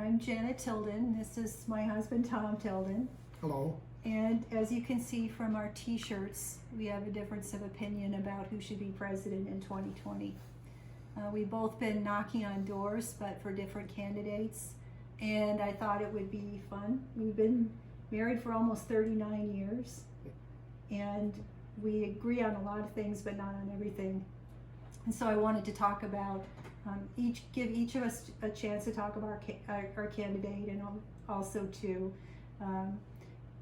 I'm Janet Tilden. This is my husband, Tom Tilden. Hello. And as you can see from our t-shirts, we have a difference of opinion about who should be president in 2020. We've both been knocking on doors, but for different candidates. And I thought it would be fun. We've been married for almost 39 years. And we agree on a lot of things, but not on everything. And so I wanted to talk about give each of us a chance to talk about our candidate, and also to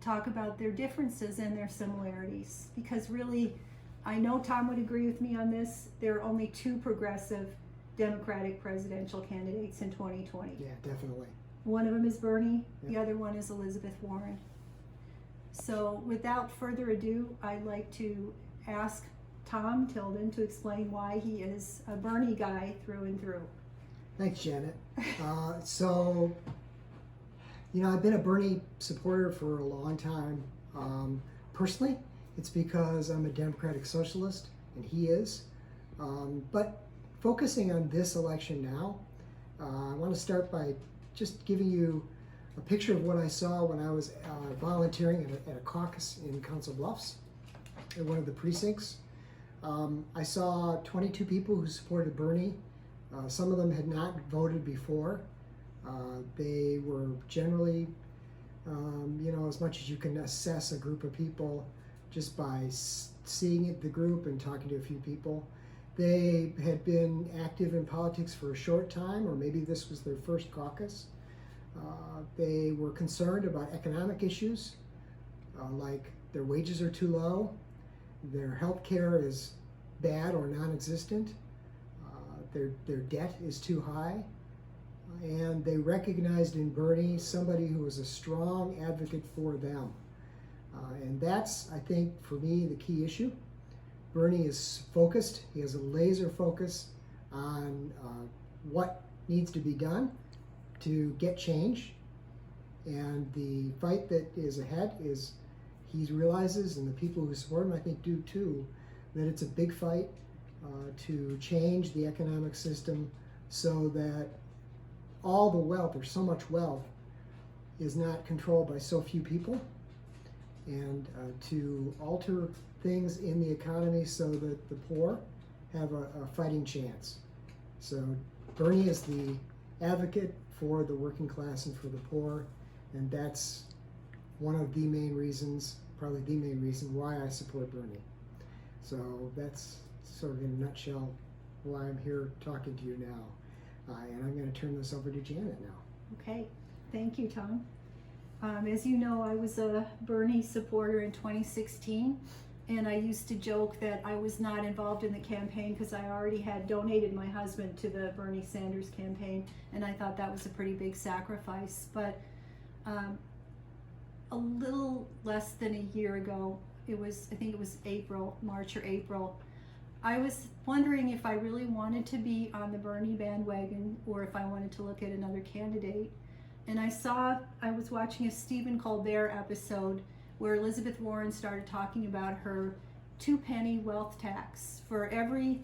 talk about their differences and their similarities. Because really, I know Tom would agree with me on this, there are only two progressive Democratic presidential candidates in 2020. Yeah, definitely. One of them is Bernie, Yep. The other one is Elizabeth Warren. So without further ado, I'd like to ask Tom Tilden to explain why he is a Bernie guy through and through. Thanks, Janet. I've been a Bernie supporter for a long time. Personally, it's because I'm a democratic socialist, and he is. But focusing on this election now, I want to start by just giving you a picture of what I saw when I was volunteering at a caucus in Council Bluffs, at one of the precincts. I saw 22 people who supported Bernie. Some of them had not voted before. They were generally, as much as you can assess a group of people just by seeing the group and talking to a few people. They had been active in politics for a short time, or maybe this was their first caucus. They were concerned about economic issues, like their wages are too low, their health care is bad or non-existent, their debt is too high, and they recognized in Bernie somebody who was a strong advocate for them. And that's, I think, for me, the key issue. Bernie is focused. He has a laser focus on what needs to be done to get change. And the fight that is ahead is, he realizes, and the people who support him, I think, do too, that it's a big fight to change the economic system so that all the wealth, or so much wealth, is not controlled by so few people, and to alter things in the economy so that the poor have a fighting chance. So Bernie is the advocate for the working class and for the poor, and that's one of the main reasons, probably the main reason, why I support Bernie. So that's sort of in a nutshell why I'm here talking to you now. And I'm going to turn this over to Janet now. Okay, thank you, Tom. As you know, I was a Bernie supporter in 2016, and I used to joke that I was not involved in the campaign because I already had donated my husband to the Bernie Sanders campaign, and I thought that was a pretty big sacrifice. But a little less than a year ago, I think it was March or April, I was wondering if I really wanted to be on the Bernie bandwagon or if I wanted to look at another candidate. And I was watching a Stephen Colbert episode where Elizabeth Warren started talking about her 2-penny wealth tax. For every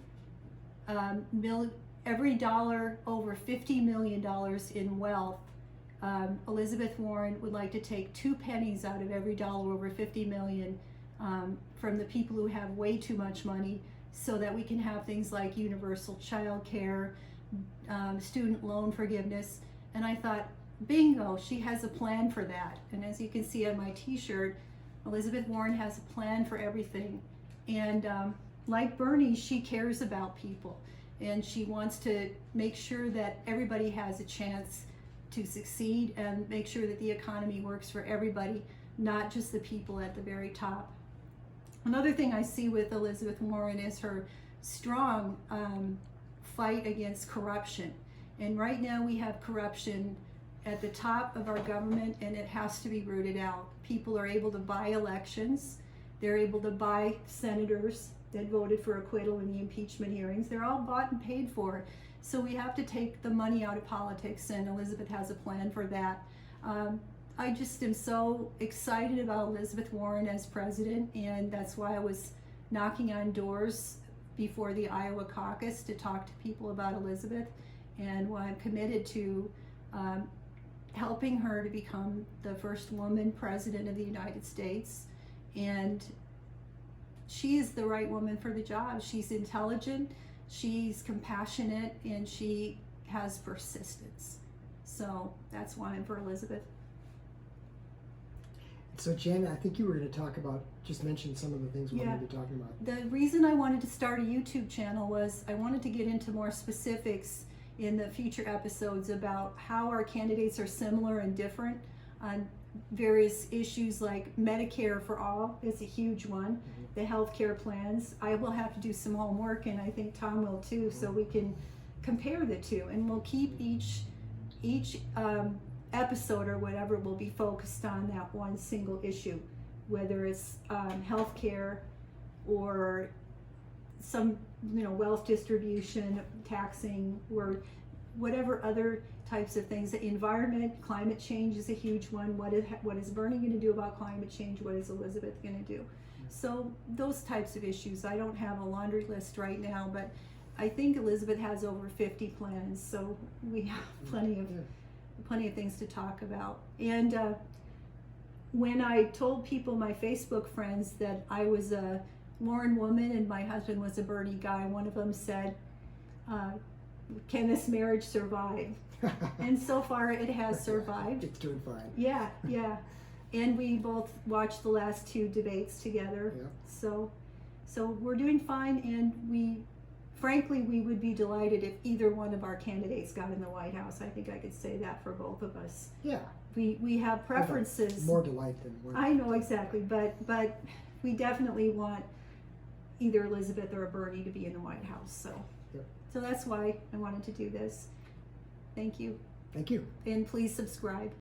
dollar over $50 million in wealth, Elizabeth Warren would like to take 2 pennies out of every dollar over 50 million from the people who have way too much money, so that we can have things like universal child care, student loan forgiveness. And I thought, bingo, she has a plan for that. And as you can see on my t-shirt, Elizabeth Warren has a plan for everything. And like Bernie, she cares about people, and she wants to make sure that everybody has a chance to succeed and make sure that the economy works for everybody, not just the people at the very top. Another thing I see with Elizabeth Warren is her strong fight against corruption. And right now we have corruption at the top of our government, and it has to be rooted out. People are able to buy elections. They're able to buy senators that voted for acquittal in the impeachment hearings. They're all bought and paid for. So we have to take the money out of politics, and Elizabeth has a plan for that. I just am so excited about Elizabeth Warren as president, and that's why I was knocking on doors before the Iowa caucus to talk to people about Elizabeth, and why I'm committed to helping her to become the first woman president of the United States. And she is the right woman for the job. She's intelligent, she's compassionate, and she has persistence. So that's why I'm for Elizabeth. So Janet, I think you were going to talk about, just mention some of the things we're going to be talking about. The reason I wanted to start a YouTube channel was I wanted to get into more specifics in the future episodes about how our candidates are similar and different on various issues, like Medicare for all is a huge one, the health care plans. I will have to do some homework, and I think Tom will too, so we can compare the two, and we'll keep each episode or whatever will be focused on that one single issue, whether it's health care or some wealth distribution, taxing, or whatever other types of things. The environment, climate change is a huge one. What is Bernie going to do about climate change? What is Elizabeth going to do? So those types of issues. I don't have a laundry list right now, but I think Elizabeth has over 50 plans, so we have plenty of things to talk about. And when I told people, my Facebook friends, that I was a Warren woman and my husband was a Bernie guy, one of them said, can this marriage survive? And so far it has survived. It's doing fine. Yeah. And we both watched the last two debates together. Yeah. So we're doing fine, and frankly, we would be delighted if either one of our candidates got in the White House. I think I could say that for both of us. Yeah. We have preferences. More delight than work. I know, exactly, but we definitely want either Elizabeth or Bernie to be in the White House. So that's why I wanted to do this. Thank you. Thank you. And please subscribe.